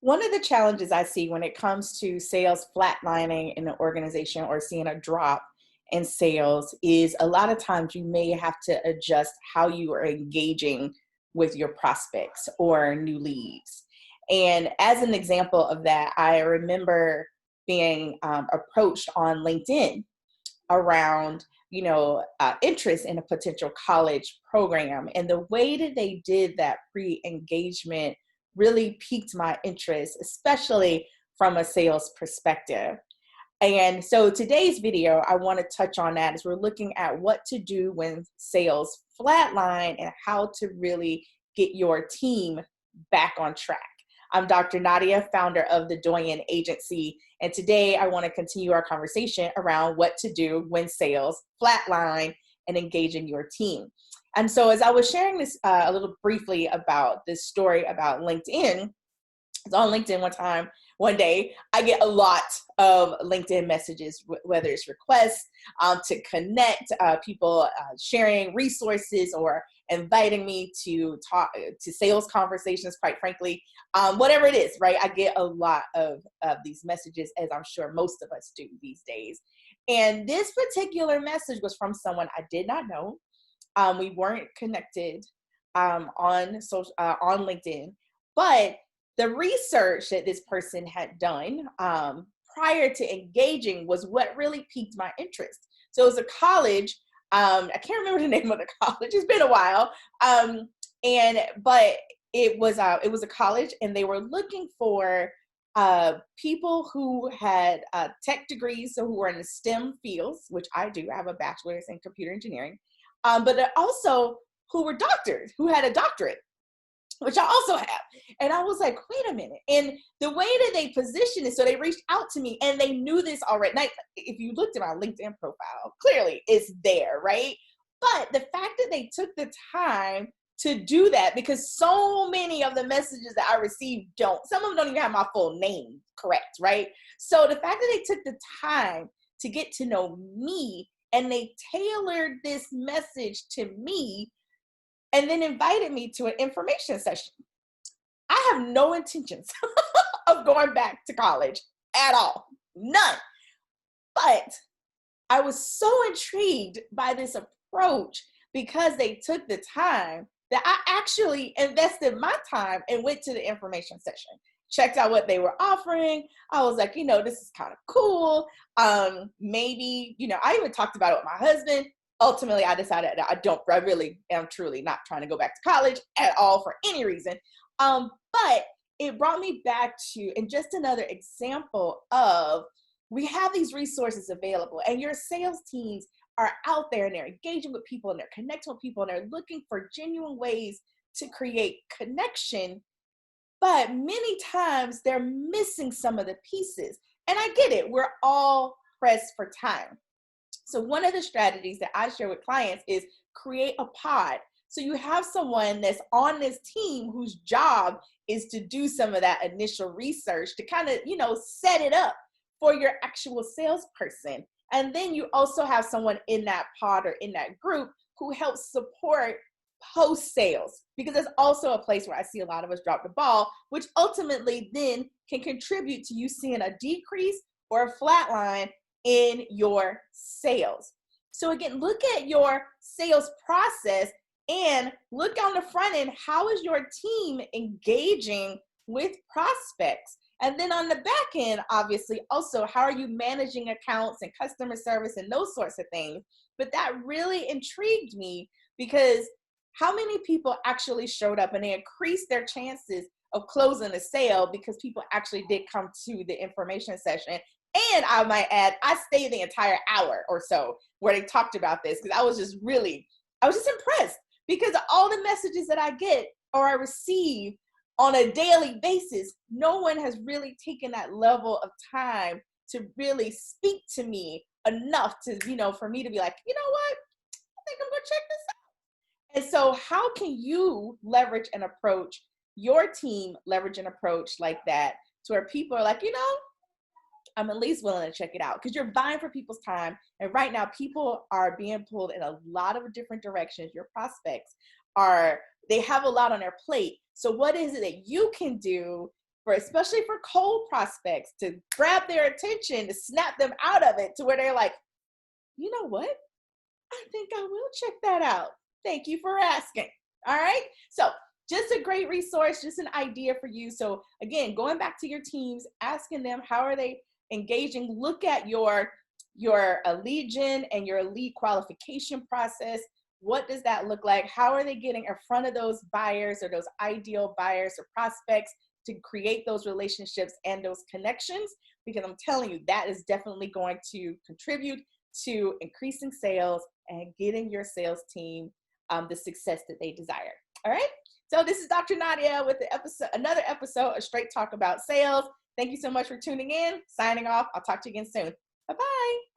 One of the challenges I see when it comes to sales flatlining in an organization or seeing a drop in sales is a lot of times you may have to adjust how you are engaging with your prospects or new leads. And as an example of that, I remember being approached on LinkedIn around interest in a potential college program, and the way that they did that pre-engagement really piqued my interest, especially from a sales perspective. And so today's video, I want to touch on that as we're looking at what to do when sales flatline and how to really get your team back on track. I'm Dr. Nadia, founder of the Doyenne Agency, and today I want to continue our conversation around what to do when sales flatline and engaging your team. And so as I was sharing this a little briefly about this story about LinkedIn, I was on LinkedIn one day, I get a lot of LinkedIn messages, whether it's requests to connect, people sharing resources or inviting me to talk to sales conversations, quite frankly, whatever it is, right? I get a lot of these messages, as I'm sure most of us do these days. And this particular message was from someone I did not know. We weren't connected on LinkedIn, but the research that this person had done prior to engaging was what really piqued my interest. So it was a college. I can't remember the name of the college. It's been a while. But it was a college, and they were looking for people who had tech degrees, so who were in the STEM fields, which I do. I have a bachelor's in computer engineering, but also who were doctors, who had a doctorate, which I also have. And I was like, wait a minute. And the way that they positioned it, so they reached out to me and they knew this already. Now, if you looked at my LinkedIn profile, clearly it's there, right? But the fact that they took the time to do that, because so many of the messages that I received some of them don't even have my full name correct, right? So the fact that they took the time to get to know me and they tailored this message to me and then invited me to an information session. I have no intentions of going back to college at all. None. But I was so intrigued by this approach because they took the time that I actually invested my time and went to the information session, checked out what they were offering. I was like, this is kind of cool. Maybe, I even talked about it with my husband. Ultimately, I decided that I really am truly not trying to go back to college at all for any reason. But it brought me back to, and just another example of, we have these resources available and your sales teams are out there and they're engaging with people and they're connecting with people and they're looking for genuine ways to create connection. But many times they're missing some of the pieces. And I get it. We're all pressed for time. So one of the strategies that I share with clients is create a pod. So you have someone that's on this team whose job is to do some of that initial research to kind of, set it up for your actual salesperson. And then you also have someone in that pod or in that group who helps support post sales, because that's also a place where I see a lot of us drop the ball, which ultimately then can contribute to you seeing a decrease or a flat line in your sales. So again, look at your sales process and look on the front end. How is your team engaging with prospects? And then on the back end, obviously, also, how are you managing accounts and customer service and those sorts of things? But that really intrigued me, because how many people actually showed up and they increased their chances of closing the sale because people actually did come to the information session. And I might add, I stayed the entire hour or so where they talked about this, because I was just impressed, because of all the messages that I get or I receive on a daily basis, no one has really taken that level of time to really speak to me enough to, for me to be like, you know what? I think I'm going to check this out. And so how can you leverage an approach, your team leverage an approach like that, to where people are like, I'm at least willing to check it out, because you're vying for people's time. And right now, people are being pulled in a lot of different directions. Your prospects they have a lot on their plate. So what is it that you can do for especially for cold prospects, to grab their attention, to snap them out of it to where they're like, you know what? I think I will check that out. Thank you for asking. All right. So just a great resource, just an idea for you. So again, going back to your teams, asking them how are they engaging. Look at your lead gen and your lead qualification process. What does that look like? How are they getting in front of those buyers or those ideal buyers or prospects to create those relationships and those connections? Because I'm telling you, that is definitely going to contribute to increasing sales and getting your sales team the success that they desire. All right. So this is Dr. Nadia with another episode of Straight Talk About Sales. Thank you so much for tuning in. Signing off. I'll talk to you again soon. Bye-bye.